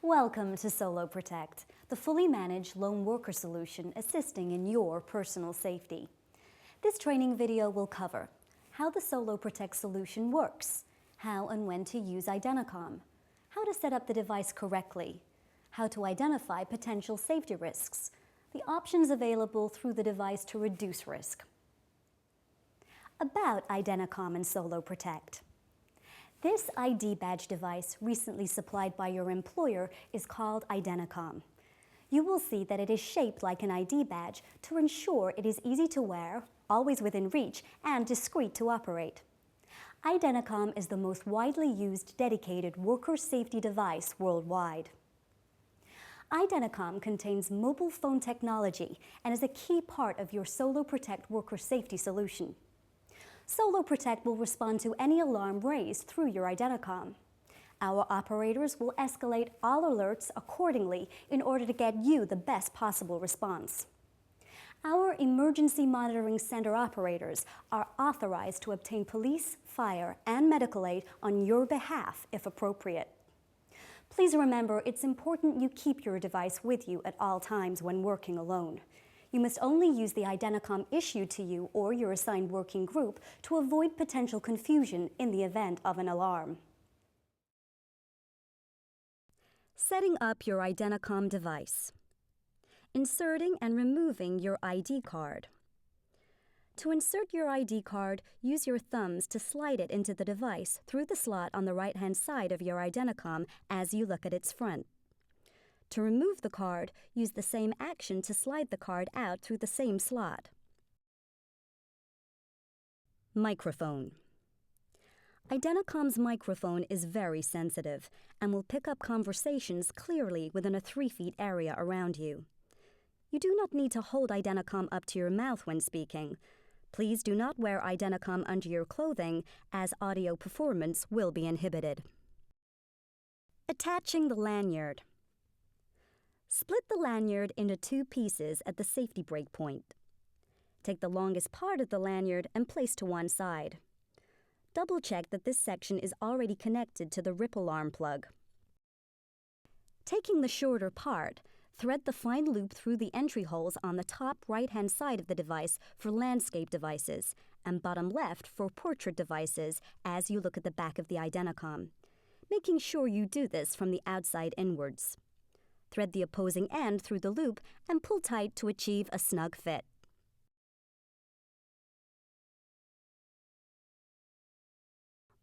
Welcome to SoloProtect, the fully managed lone worker solution assisting in your personal safety. This training video will cover how the SoloProtect solution works, how and when to use Identicom, how to set up the device correctly, how to identify potential safety risks, the options available through the device to reduce risk. About Identicom and SoloProtect. This ID badge device recently supplied by your employer is called Identicom. You will see that it is shaped like an ID badge to ensure it is easy to wear, always within reach, and discreet to operate. Identicom is the most widely used dedicated worker safety device worldwide. Identicom contains mobile phone technology and is a key part of your SoloProtect worker safety solution. SoloProtect will respond to any alarm raised through your Identicom. Our operators will escalate all alerts accordingly in order to get you the best possible response. Our Emergency Monitoring Center operators are authorized to obtain police, fire, and medical aid on your behalf if appropriate. Please remember, it's important you keep your device with you at all times when working alone. You must only use the Identicom issued to you or your assigned working group to avoid potential confusion in the event of an alarm. Setting up your Identicom device. Inserting and removing your ID card. To insert your ID card, use your thumbs to slide it into the device through the slot on the right-hand side of your Identicom as you look at its front. To remove the card, use the same action to slide the card out through the same slot. Microphone. Identicom's microphone is very sensitive and will pick up conversations clearly within a 3 feet area around you. You do not need to hold Identicom up to your mouth when speaking. Please do not wear Identicom under your clothing, as audio performance will be inhibited. Attaching the lanyard. Split the lanyard into 2 pieces at the safety break point. Take the longest part of the lanyard and place to one side. Double-check that this section is already connected to the rip alarm plug. Taking the shorter part, thread the fine loop through the entry holes on the top right-hand side of the device for landscape devices and bottom left for portrait devices as you look at the back of the Identicom, making sure you do this from the outside inwards. Thread the opposing end through the loop and pull tight to achieve a snug fit.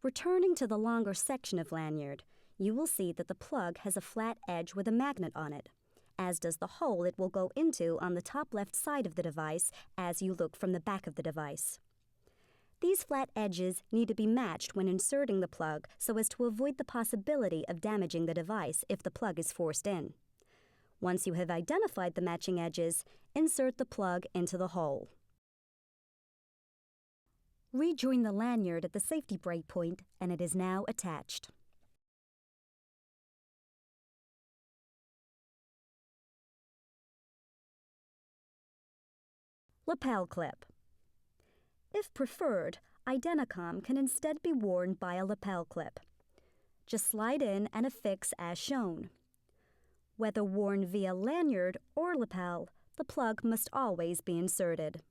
Returning to the longer section of lanyard, you will see that the plug has a flat edge with a magnet on it, as does the hole it will go into on the top left side of the device as you look from the back of the device. These flat edges need to be matched when inserting the plug so as to avoid the possibility of damaging the device if the plug is forced in. Once you have identified the matching edges, insert the plug into the hole. Rejoin the lanyard at the safety break point and it is now attached. Lapel clip. If preferred, Identicom can instead be worn by a lapel clip. Just slide in and affix as shown. Whether worn via lanyard or lapel, the plug must always be inserted.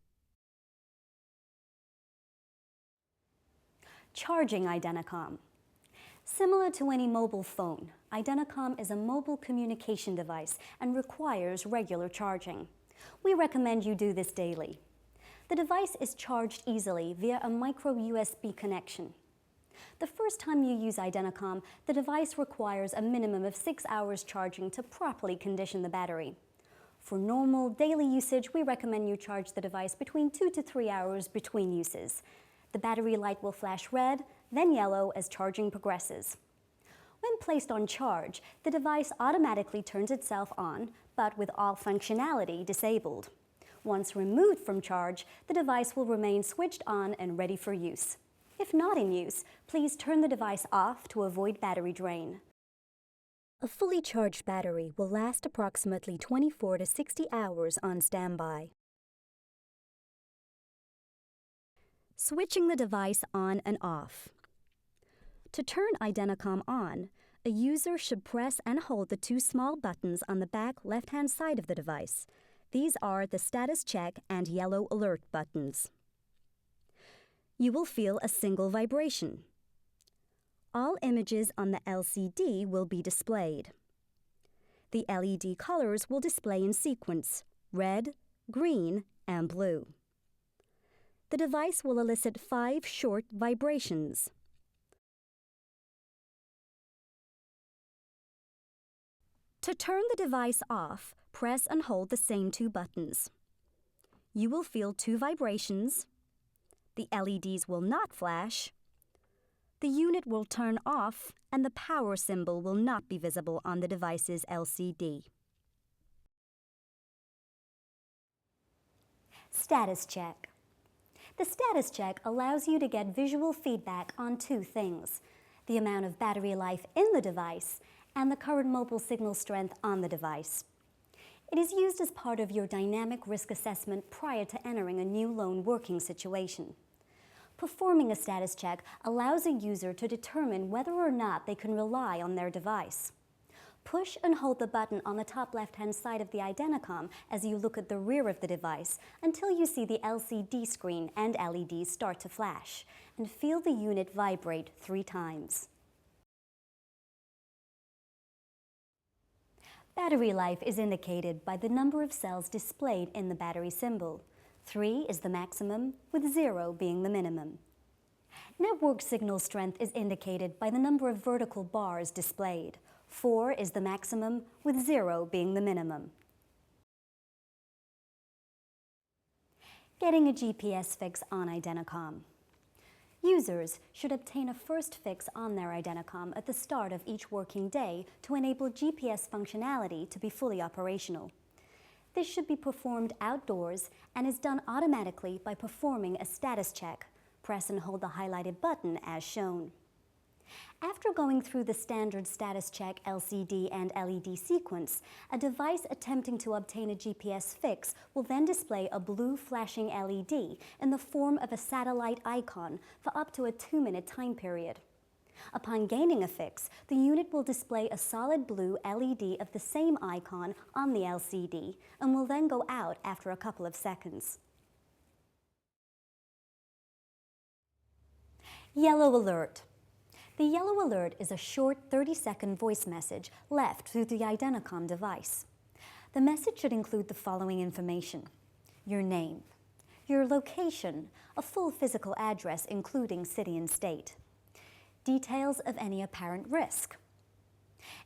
Charging Identicom. Similar to any mobile phone, Identicom is a mobile communication device and requires regular charging. We recommend you do this daily. The device is charged easily via a micro USB connection. The first time you use Identicom, the device requires a minimum of 6 hours charging to properly condition the battery. For normal daily usage, we recommend you charge the device between 2 to 3 hours between uses. The battery light will flash red, then yellow as charging progresses. When placed on charge, the device automatically turns itself on, but with all functionality disabled. Once removed from charge, the device will remain switched on and ready for use. If not in use, please turn the device off to avoid battery drain. A fully charged battery will last approximately 24 to 60 hours on standby. Switching the device on and off. To turn Identicom on, a user should press and hold the two small buttons on the back left-hand side of the device. These are the status check and yellow alert buttons. You will feel a single vibration. All images on the LCD will be displayed. The LED colors will display in sequence: red, green, and blue. The device will elicit 5 short vibrations. To turn the device off, press and hold the same 2 buttons. You will feel 2 vibrations. The LEDs will not flash. The unit will turn off, and the power symbol will not be visible on the device's LCD. Status check. The status check allows you to get visual feedback on 2 things: the amount of battery life in the device and the current mobile signal strength on the device. It is used as part of your dynamic risk assessment prior to entering a new loan working situation. Performing a status check allows a user to determine whether or not they can rely on their device. Push and hold the button on the top left-hand side of the Identicom as you look at the rear of the device until you see the LCD screen and LEDs start to flash, and feel the unit vibrate 3 times. Battery life is indicated by the number of cells displayed in the battery symbol. 3 is the maximum, with 0 being the minimum. Network signal strength is indicated by the number of vertical bars displayed. 4 is the maximum, with 0 being the minimum. Getting a GPS fix on Identicom. Users should obtain a first fix on their Identicom at the start of each working day to enable GPS functionality to be fully operational. This should be performed outdoors and is done automatically by performing a status check. Press and hold the highlighted button as shown. After going through the standard status check LCD and LED sequence, a device attempting to obtain a GPS fix will then display a blue flashing LED in the form of a satellite icon for up to a 2-minute time period. Upon gaining a fix, the unit will display a solid blue LED of the same icon on the LCD and will then go out after a couple of seconds. Yellow alert. The yellow alert is a short 30-second voice message left through the Identicom device. The message should include the following information: your name, your location, a full physical address including city and state, details of any apparent risk.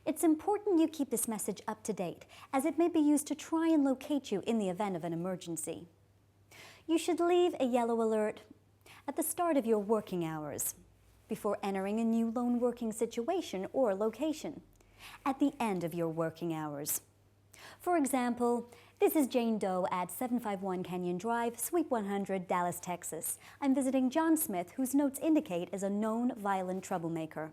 It's important you keep this message up to date, as it may be used to try and locate you in the event of an emergency. You should leave a yellow alert at the start of your working hours, before entering a new loan working situation or location, at the end of your working hours. For example, this is Jane Doe at 751 Canyon Drive, Suite 100, Dallas, Texas. I'm visiting John Smith, whose notes indicate is a known violent troublemaker.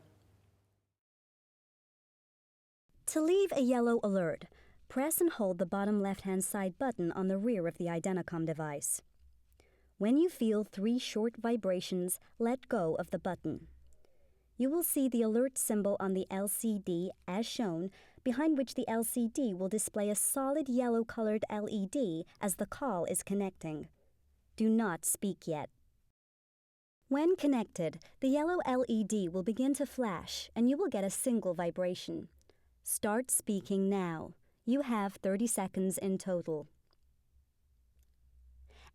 To leave a yellow alert, press and hold the bottom left-hand side button on the rear of the Identicom device. When you feel 3 short vibrations, let go of the button. You will see the alert symbol on the LCD as shown, behind which the LCD will display a solid yellow-colored LED as the call is connecting. Do not speak yet. When connected, the yellow LED will begin to flash and you will get a single vibration. Start speaking now. You have 30 seconds in total.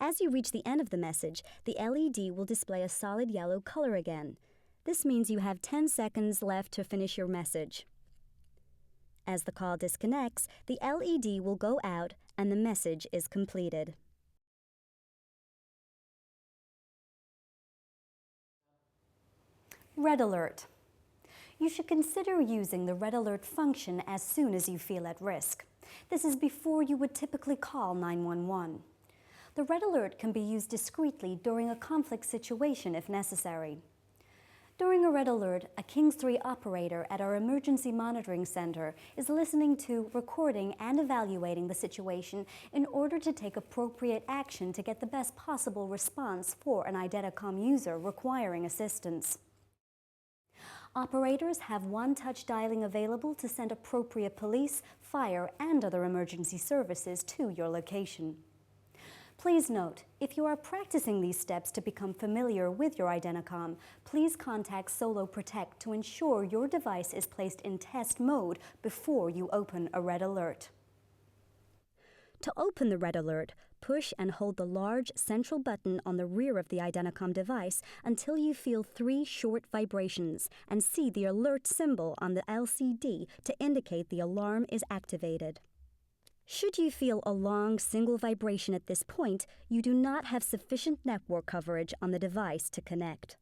As you reach the end of the message, the LED will display a solid yellow color again. This means you have 10 seconds left to finish your message. As the call disconnects, the LED will go out and the message is completed. Red alert. You should consider using the red alert function as soon as you feel at risk. This is before you would typically call 911. The red alert can be used discreetly during a conflict situation if necessary. During a red alert, a Kings 3 operator at our Emergency Monitoring Center is listening to, recording, and evaluating the situation in order to take appropriate action to get the best possible response for an Identicom user requiring assistance. Operators have one-touch dialing available to send appropriate police, fire, and other emergency services to your location. Please note, if you are practicing these steps to become familiar with your Identicom, please contact SoloProtect to ensure your device is placed in test mode before you open a red alert. To open the red alert, push and hold the large central button on the rear of the Identicom device until you feel 3 short vibrations and see the alert symbol on the LCD to indicate the alarm is activated. Should you feel a long single vibration at this point, you do not have sufficient network coverage on the device to connect.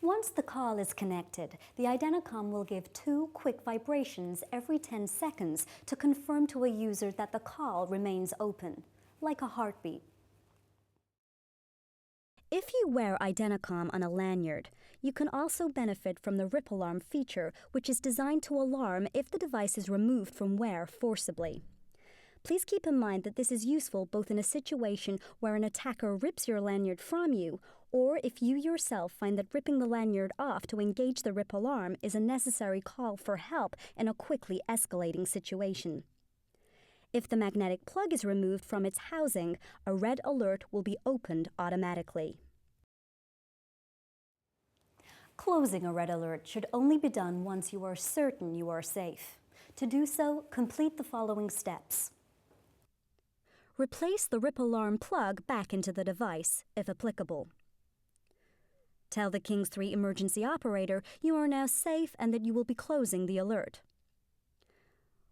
Once the call is connected, the Identicom will give 2 quick vibrations every 10 seconds to confirm to a user that the call remains open, like a heartbeat. If you wear Identicom on a lanyard, you can also benefit from the Rip Alarm feature, which is designed to alarm if the device is removed from wear forcibly. Please keep in mind that this is useful both in a situation where an attacker rips your lanyard from you, or if you yourself find that ripping the lanyard off to engage the Rip Alarm is a necessary call for help in a quickly escalating situation. If the magnetic plug is removed from its housing, a red alert will be opened automatically. Closing a red alert should only be done once you are certain you are safe. To do so, complete the following steps. Replace the Rip Alarm plug back into the device, if applicable. Tell the Kings 3 emergency operator you are now safe and that you will be closing the alert.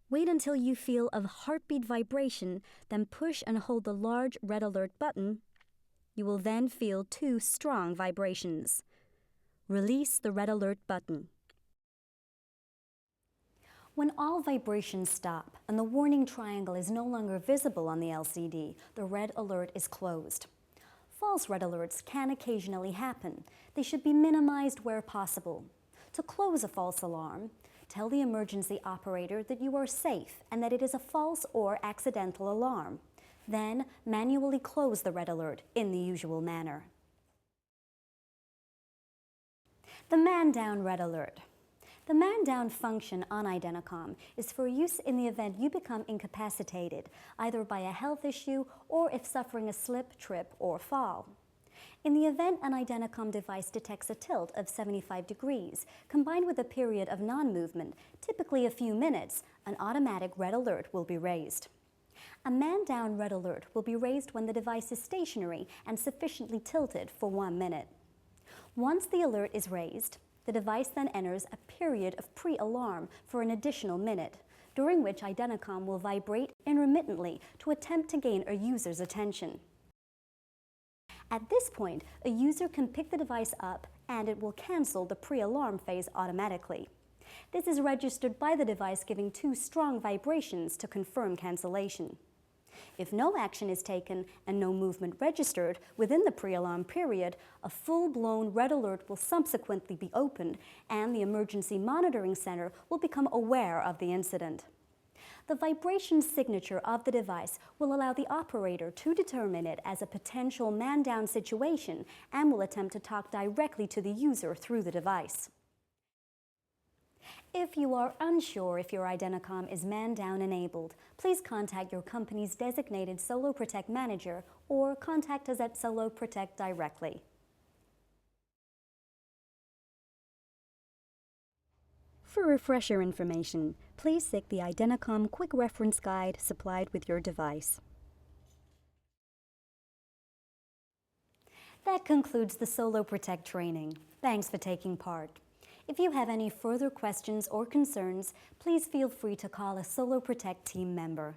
Wait until you feel a heartbeat vibration, then push and hold the large red alert button. You will then feel 2 strong vibrations. Release the red alert button. When all vibrations stop and the warning triangle is no longer visible on the LCD, the red alert is closed. False red alerts can occasionally happen. They should be minimized where possible. To close a false alarm, tell the emergency operator that you are safe and that it is a false or accidental alarm. Then, manually close the red alert in the usual manner. The man-down red alert. The man-down function on Identicom is for use in the event you become incapacitated, either by a health issue or if suffering a slip, trip, or fall. In the event an Identicom device detects a tilt of 75 degrees, combined with a period of non-movement, typically a few minutes, an automatic red alert will be raised. A man-down red alert will be raised when the device is stationary and sufficiently tilted for 1 minute. Once the alert is raised, the device then enters a period of pre-alarm for an additional minute, during which Identicom will vibrate intermittently to attempt to gain a user's attention. At this point, a user can pick the device up and it will cancel the pre-alarm phase automatically. This is registered by the device giving 2 strong vibrations to confirm cancellation. If no action is taken and no movement registered within the pre-alarm period, a full-blown red alert will subsequently be opened and the Emergency Monitoring Center will become aware of the incident. The vibration signature of the device will allow the operator to determine it as a potential man-down situation and will attempt to talk directly to the user through the device. If you are unsure if your Identicom is man-down enabled, please contact your company's designated SoloProtect manager or contact us at SoloProtect directly. For refresher information, please seek the Identicom Quick Reference Guide supplied with your device. That concludes the SoloProtect training. Thanks for taking part. If you have any further questions or concerns, please feel free to call a SoloProtect team member.